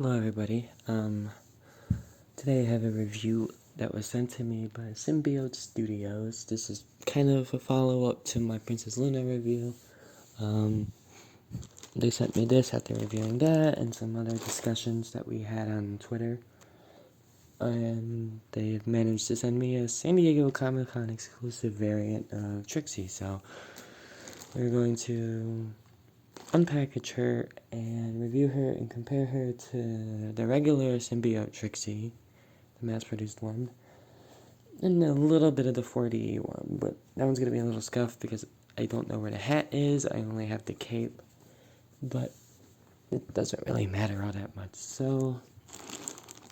Hello everybody. Today I have a review that was sent to me by Symbiote Studios. This is kind of a follow-up to my Princess Luna review. They sent me this after reviewing that and some other discussions that we had on Twitter. And they've managed to send me a San Diego Comic-Con exclusive variant of Trixie, so we're going to unpackage her and review her and compare her to the regular Symbiote Trixie, the mass-produced one, and a little bit of the 4D one, but that one's going to be a little scuffed because I don't know where the hat is. I only have the cape, but it doesn't really matter all that much. So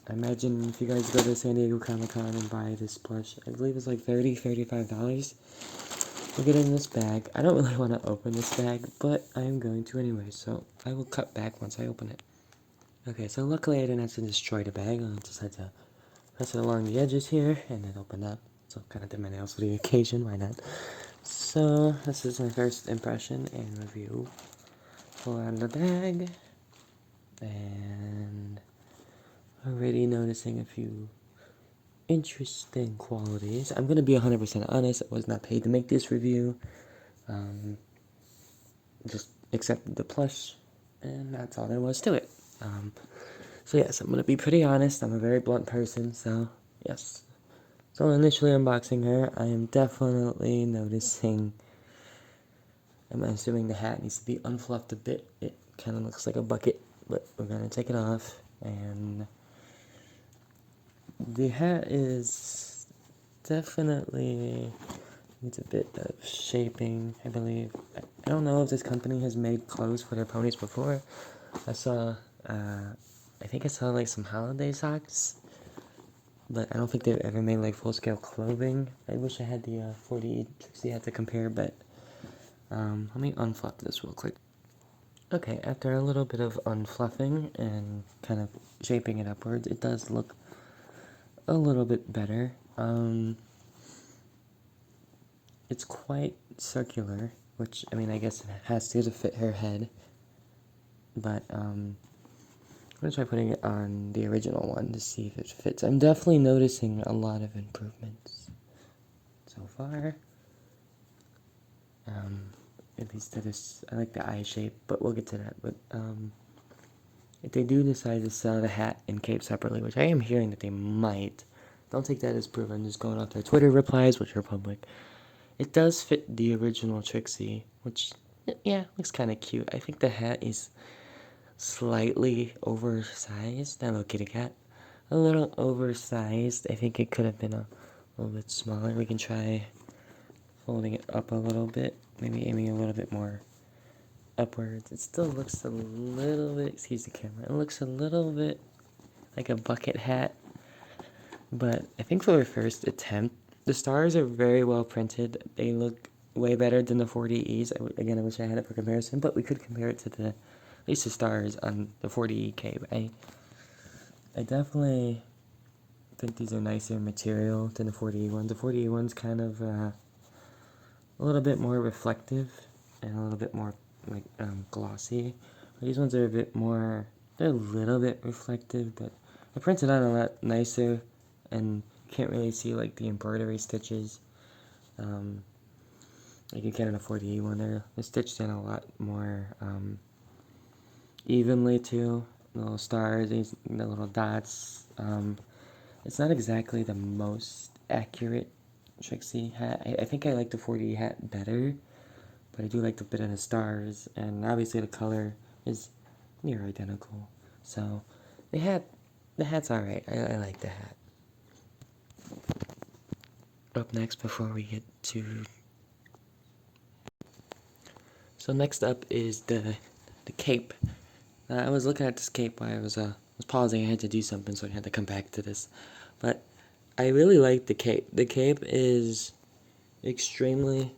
I imagine if you guys go to San Diego Comic-Con and buy this plush, I believe it's like $35. We'll get in this bag. I don't really want to open this bag, but I am going to anyway, so I will cut back once I open it. Okay, so luckily I didn't have to destroy the bag. I just had to press it along the edges here, and it opened up. So kind of did my nails for the occasion, why not? So this is my first impression and review. Pull out of the bag, and already noticing a few interesting qualities. I'm going to be 100% honest, I was not paid to make this review. Just accepted the plush, and that's all there was to it. So yes, I'm going to be pretty honest, I'm a very blunt person, so yes. So initially unboxing her, I am definitely noticing, I'm assuming the hat needs to be unfluffed a bit. It kind of looks like a bucket, but we're going to take it off, and the hat is definitely needs a bit of shaping, I believe. I don't know if this company has made clothes for their ponies before. I saw, I think I saw like some holiday socks, but I don't think they've ever made like full-scale clothing. I wish I had the 40 Trixie hat to compare, but let me unfluff this real quick. Okay, after a little bit of unfluffing and kind of shaping it upwards, it does look a little bit better. It's quite circular, which, I mean, I guess it has to fit her head, but I'm going to try putting it on the original one to see if it fits. I'm definitely noticing a lot of improvements so far. At least to this, I like the eye shape, but we'll get to that. But if they do decide to sell the hat and cape separately, which I am hearing that they might, don't take that as proof. I'm just going off their Twitter replies, which are public. It does fit the original Trixie, which, yeah, looks kind of cute. I think the hat is slightly oversized. That little kitty cat. A little oversized. I think it could have been a little bit smaller. We can try folding it up a little bit. Maybe aiming a little bit more upwards. It still looks a little bit, excuse the camera, it looks a little bit like a bucket hat. But I think for our first attempt, the stars are very well printed. They look way better than the 40Es. Again, I wish I had it for comparison, but we could compare it to at least the stars on the 40E cape. I definitely think these are nicer material than the 40E ones. The 40E one's kind of a little bit more reflective and a little bit more like glossy. These ones are a bit more, they're a little bit reflective, but they're printed on a lot nicer, and you can't really see like the embroidery stitches like you can in a 40E one. They're stitched in a lot more evenly too. The little stars, the little dots. It's not exactly the most accurate Trixie hat. I think I like the 40 hat better, but I do like the bit of the stars, and obviously the color is near identical. So the hat's alright. I like the hat. Up next, before we get to, so next up is the cape. I was looking at this cape while I was pausing. I had to do something, so I had to come back to this. But I really like the cape. The cape is extremely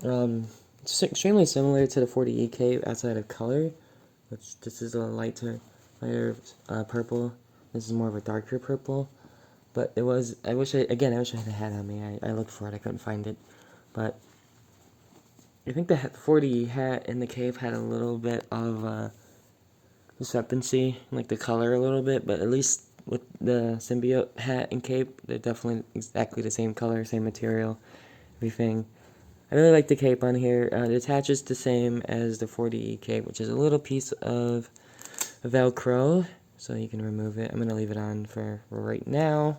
extremely similar to the 40E cape outside of color, which this is a lighter purple. This is more of a darker purple. But it was, I wish I had a hat on me. I looked for it, I couldn't find it. But I think the 40 hat and the cape had a little bit of discrepancy in like the color a little bit, but at least with the symbiote hat and cape, they're definitely exactly the same color, same material, everything. I really like the cape on here. It attaches the same as the 40E cape, which is a little piece of Velcro, so you can remove it. I'm going to leave it on for right now.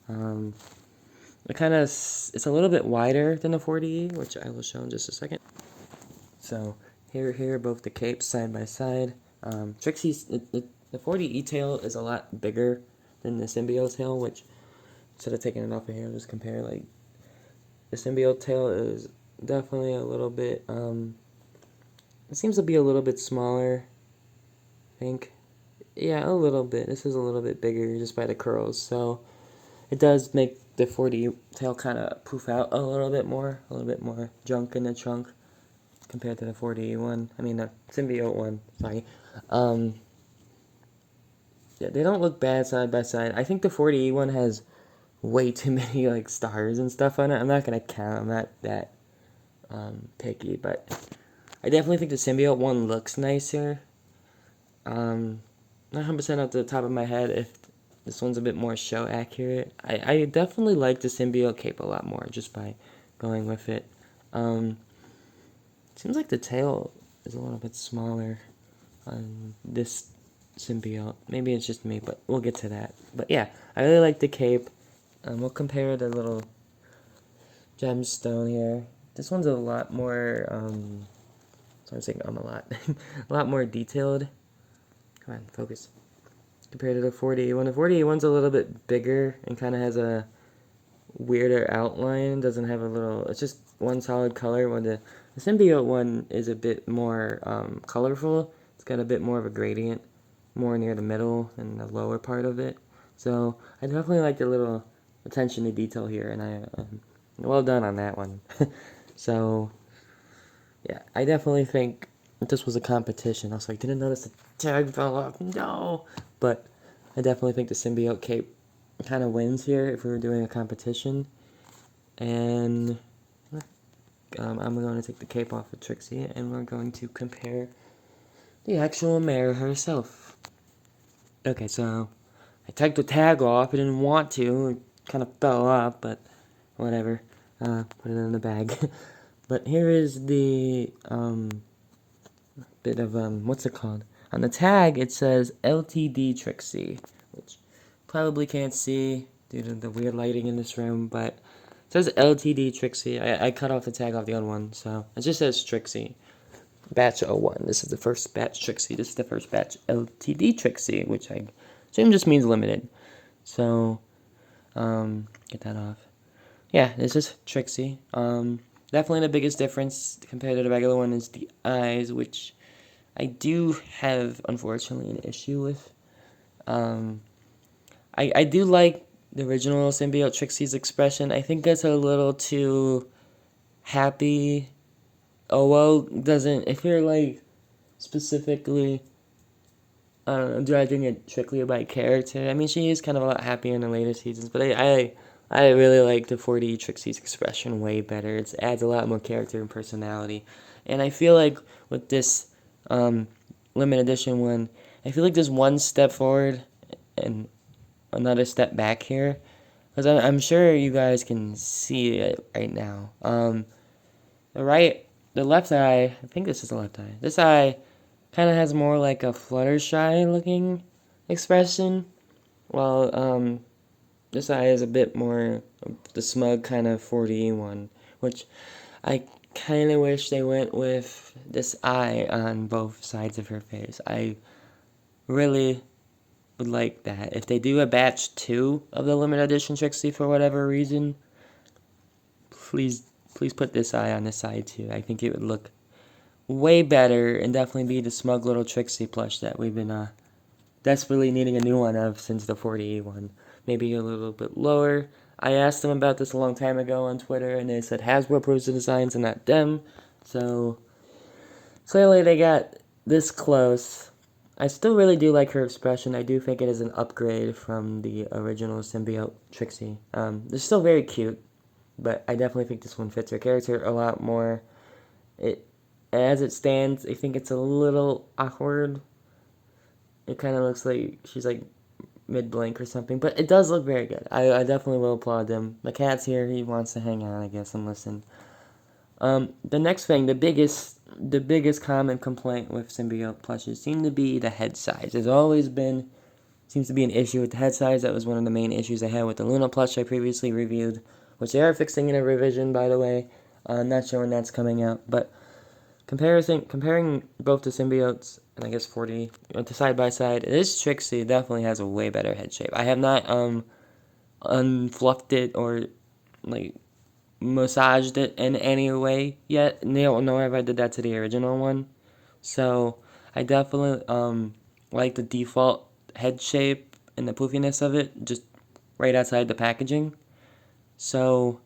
It's a little bit wider than the 40E, which I will show in just a second. So here are both the capes side by side. Trixie's, the 40E tail is a lot bigger than the Symbiote tail, which, instead of taking it off of here, I'll just compare, like, the Symbiote tail is definitely a little bit, it seems to be a little bit smaller, I think. Yeah, a little bit. This is a little bit bigger just by the curls, so it does make the 40 tail kind of poof out a little bit more junk in the trunk compared to the 40 one. I mean, the Symbiote one, sorry. Yeah, they don't look bad side by side. I think the 40 one has way too many, like, stars and stuff on it. I'm not gonna count. I'm not that picky, but I definitely think the Symbiote one looks nicer. Not 100% off the top of my head if this one's a bit more show accurate. I definitely like the Symbiote cape a lot more just by going with it. Seems like the tail is a little bit smaller on this Symbiote. Maybe it's just me, but we'll get to that. But yeah, I really like the cape. We'll compare the little gemstone here. This one's a lot more, so I'm saying a lot. A lot more detailed. Come on, focus. Compared to the 40 one. The 40 one's a little bit bigger and kind of has a weirder outline. Doesn't have a little, it's just one solid color. When the Symbiote one is a bit more colorful. It's got a bit more of a gradient, more near the middle and the lower part of it. So I definitely like the little attention to detail here, and I well done on that one. So yeah, I definitely think if this was a competition, I was like, didn't notice the tag fell off, no! But I definitely think the Symbiote cape kind of wins here if we were doing a competition. And I'm going to take the cape off of Trixie, and we're going to compare the actual mare herself. Okay, so I took the tag off. I didn't want to. It kind of fell off, but whatever. Put it in the bag. But here is the bit of what's it called? On the tag, it says LTD Trixie, which probably can't see due to the weird lighting in this room, but it says LTD Trixie. I cut off the tag off the other one, so it just says Trixie. Batch 01. This is the first batch Trixie. This is the first batch LTD Trixie, which I assume just means limited. So, get that off. Yeah, this is Trixie. Definitely the biggest difference compared to the regular one is the eyes, which I do have, unfortunately, an issue with. I do like the original Symbiote Trixie's expression. I think that's a little too happy. Oh, well, doesn't, if you're, like, specifically, I don't know, judging it strictly by character, I mean, she is kind of a lot happier in the later seasons, but I really like the 40 Trixie's expression way better. It adds a lot more character and personality. And I feel like with this limited edition one, I feel like there's one step forward and another step back here. Because I'm sure you guys can see it right now. The left eye, I think this is the left eye. This eye kind of has more like a Fluttershy looking expression. While this eye is a bit more the smug kind of 40 one, which I kind of wish they went with this eye on both sides of her face. I really would like that. If they do a batch 2 of the limited edition Trixie for whatever reason, please put this eye on this side too. I think it would look way better and definitely be the smug little Trixie plush that we've been desperately needing a new one of since the 40 one. Maybe a little bit lower. I asked them about this a long time ago on Twitter, and they said Hasbro approves the designs and not them. So, clearly they got this close. I still really do like her expression. I do think it is an upgrade from the original Symbiote Trixie. They're still very cute, but I definitely think this one fits her character a lot more. As it stands, I think it's a little awkward it kind of looks like she's like mid-blink or something, but it does look very good. I definitely will applaud them. The cat's here, he wants to hang out, I guess, and listen. The next thing, the biggest common complaint with symbiote plushes seem to be the head size. There's always been, seems to be an issue with the head size. That was one of the main issues I had with the Luna plush I previously reviewed, which they are fixing in a revision, by the way. I'm not sure when that's coming out, but comparing both the symbiotes and I guess 40 to side by side, this Trixie definitely has a way better head shape. I have not unfluffed it or like massaged it in any way yet. Nor if I did that to the original one. So I definitely like the default head shape and the poofiness of it, just right outside the packaging. So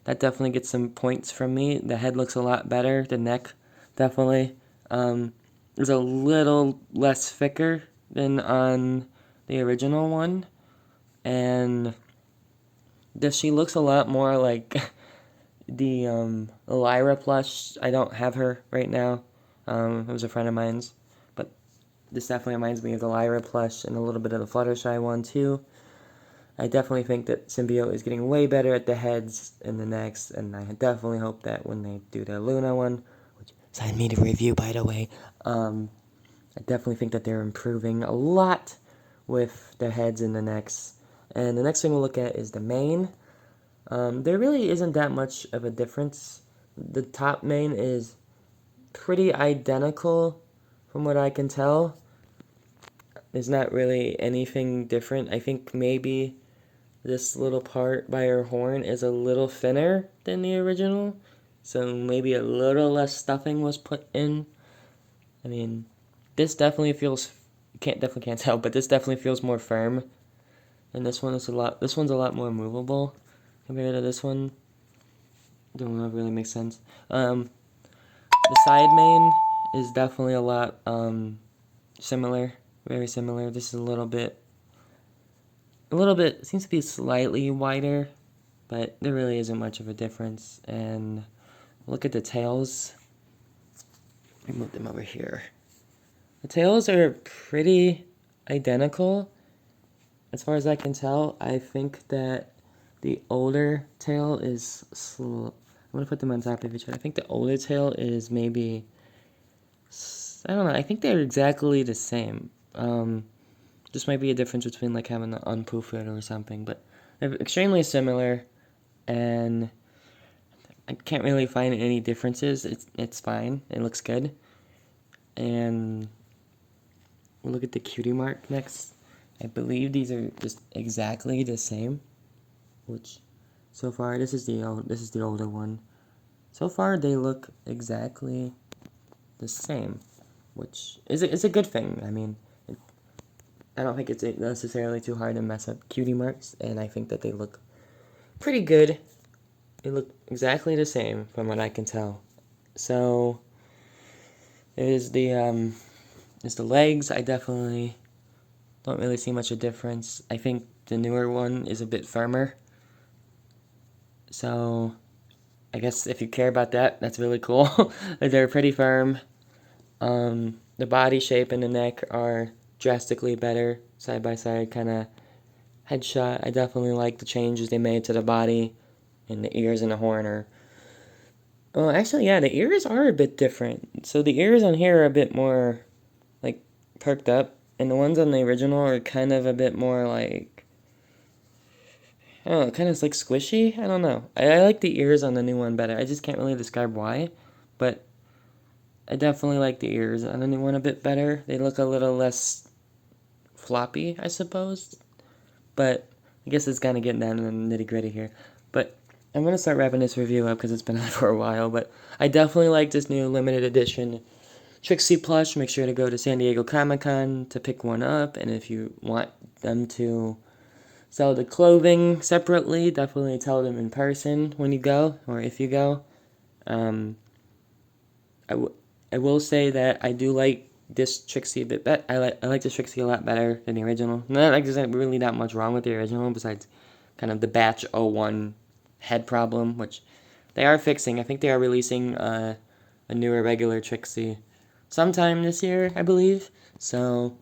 that definitely gets some points from me. The head looks a lot better. The neck definitely is a little less thicker than on the original one, and she looks a lot more like the Lyra plush. I don't have her right now. It was a friend of mine's, but this definitely reminds me of the Lyra plush and a little bit of the Fluttershy one too. I definitely think that Symbiote is getting way better at the heads and the necks, and I definitely hope that when they do the Luna one, which sign me to review, by the way, I definitely think that they're improving a lot with their heads and the necks. And the next thing we'll look at is the mane. There really isn't that much of a difference. The top mane is pretty identical from what I can tell. There's not really anything different. I think maybe this little part by her horn is a little thinner than the original, so maybe a little less stuffing was put in. I mean, this definitely feels, definitely can't tell, but this definitely feels more firm. And this one is this one's a lot more movable compared to this one. Don't know if it really makes sense. The side main is definitely a lot similar, very similar. This is a little bit, it seems to be slightly wider, but there really isn't much of a difference. And look at the tails. Let me move them over here. The tails are pretty identical, as far as I can tell. I think that the older tail is slow. I'm going to put them on top of each other. I think the older tail is maybe, I don't know, I think they're exactly the same. Just might be a difference between like having the unpoof it or something, but they're extremely similar, and I can't really find any differences. It's fine. It looks good. And we'll look at the cutie mark next. I believe these are just exactly the same, which so far this is the older one. So far they look exactly the same, which is a good thing. I mean, I don't think it's necessarily too hard to mess up cutie marks, and I think that they look pretty good. They look exactly the same from what I can tell. So is the legs. I definitely don't really see much of a difference. I think the newer one is a bit firmer. So I guess if you care about that, that's really cool. They're pretty firm. The body shape and the neck are drastically better, side by side, kind of headshot. I definitely like the changes they made to the body, and the ears and the horn are... Well, actually, yeah, the ears are a bit different. So the ears on here are a bit more, like, perked up, and the ones on the original are kind of a bit more, like, I don't know, kind of like squishy? I don't know. I like the ears on the new one better. I just can't really describe why, but I definitely like the ears on the new one a bit better. They look a little less floppy, I suppose, but I guess it's kind of getting down to the nitty-gritty here. But I'm going to start wrapping this review up because it's been out for a while, but I definitely like this new limited edition Trixie plush. Make sure to go to San Diego Comic-Con to pick one up, and if you want them to sell the clothing separately, definitely tell them in person when you go, or if you go. I will say that I do like this Trixie a bit better. I like this Trixie a lot better than the original. Not like there's really not much wrong with the original besides kind of the batch '01 head problem, which they are fixing. I think they are releasing a newer regular Trixie sometime this year, I believe. So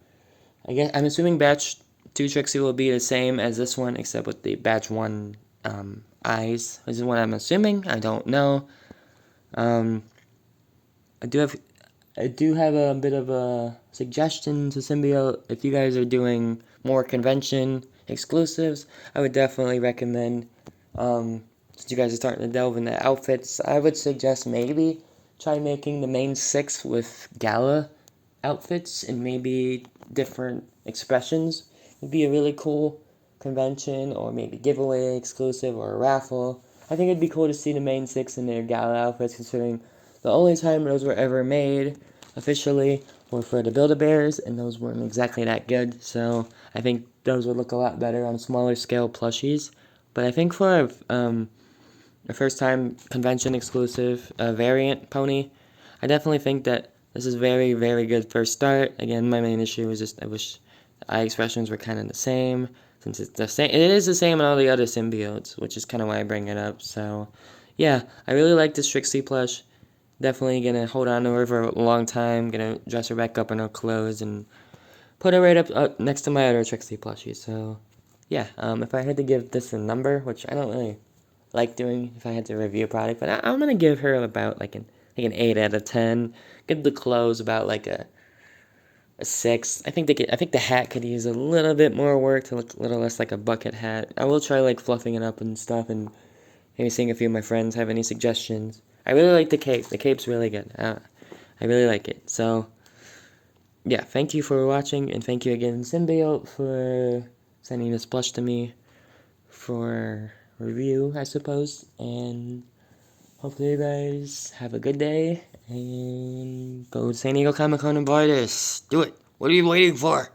I guess I'm assuming batch 2 Trixie will be the same as this one, except with the batch 1 eyes. This is what I'm assuming. I don't know. I do have a bit of a suggestion to Symbiote. If you guys are doing more convention exclusives, I would definitely recommend, since you guys are starting to delve into outfits, I would suggest maybe try making the main 6 with gala outfits and maybe different expressions. Would be a really cool convention, or maybe giveaway exclusive, or a raffle. I think it'd be cool to see the main 6 in their gala outfits, considering the only time those were ever made officially were for the Build-A-Bears, and those weren't exactly that good, so I think those would look a lot better on smaller scale plushies. But I think for a first time convention exclusive variant pony, I definitely think that this is very, very good first start. Again, my main issue is just I wish the eye expressions were kind of the same, since it's the same. It is the same in all the other symbiotes, which is kind of why I bring it up. So, yeah, I really like this Trixie plush. Definitely gonna hold on to her for a long time. Gonna dress her back up in her clothes and put her right up next to my other Trixie plushie. So, yeah, if I had to give this a number, which I don't really like doing if I had to review a product, but I'm gonna give her about like an 8 out of 10. Give the clothes about like a 6. I think the hat could use a little bit more work to look a little less like a bucket hat. I will try like fluffing it up and stuff, and maybe seeing a few of my friends have any suggestions. I really like the cape. The cape's really good. I really like it. So, yeah, thank you for watching, and thank you again, Symbiote, for sending this plush to me for review, I suppose. And hopefully you guys have a good day, and go to San Diego Comic Con and buy this. Do it. What are you waiting for?